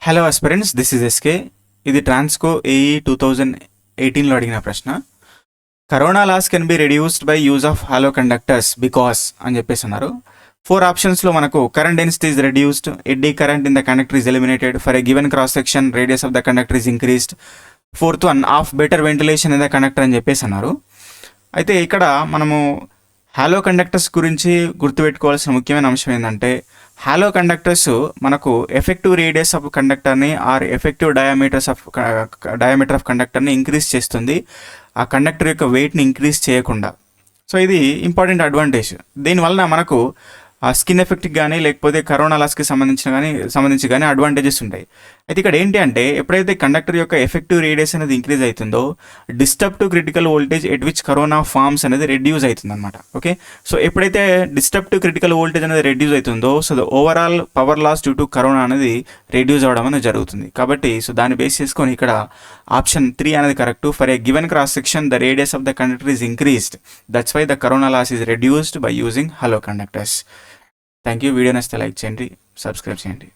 Hello aspirants, this is SK. ఇది Transco AE 2018లో అడిగిన ప్రశ్న. Corona loss can be reduced by use of hollow conductors because అని చెప్పేసి అన్నారు. 4 ఆప్షన్స్లో మనకు current density is reduced, eddy current in the conductor is eliminated, for a given cross section radius of the conductor is increased, fourth one of better ventilation in the conductor అని చెప్పేసి అన్నారు. అయితే ఇక్కడ మనము హాలో కండక్టర్స్ గురించి గుర్తుపెట్టుకోవాల్సిన ముఖ్యమైన అంశం ఏంటంటే, హాలో కండక్టర్స్ మనకు ఎఫెక్టివ్ రేడియస్ ఆఫ్ కండక్టర్ని ఆర్ ఎఫెక్టివ్ డయామీటర్ ఆఫ్ కండక్టర్ని ఇంక్రీజ్ చేస్తుంది, ఆ కండక్టర్ యొక్క వెయిట్ని ఇంక్రీజ్ చేయకుండా. సో ఇది ఇంపార్టెంట్ అడ్వాంటేజ్. దీనివలన మనకు ఆ స్కిన్ ఎఫెక్ట్కి కానీ లేకపోతే కరోనా లాస్కి సంబంధించి కానీ అడ్వాంటేజెస్ ఉంటాయి. అయితే ఇక్కడ ఏంటి అంటే, ఎప్పుడైతే కండక్టర్ యొక్క ఎఫెక్టివ్ రేడియస్ అనేది ఇంక్రీజ్ అవుతుందో disturb to critical voltage at which corona forms అనేది రెడ్యూస్ అవుతుంది అనమాట. ఓకే, సో ఎప్పుడైతే డిస్టర్బ్ టు క్రిటికల్ వోల్టేజ్ అనేది రెడ్యూస్ అవుతుందో so the overall power loss due to corona అనేది రెడ్యూస్ అవ్వడం అనేది జరుగుతుంది. కాబట్టి సో దాన్ని బేస్ చేసుకొని ఇక్కడ ఆప్షన్ 3 అనేది correct. For a given cross section the radius of the conductor is increased, that's why the corona loss is reduced by using hollow conductors. Thank you. Video నచ్చితే like చేయండి, subscribe చేయండి.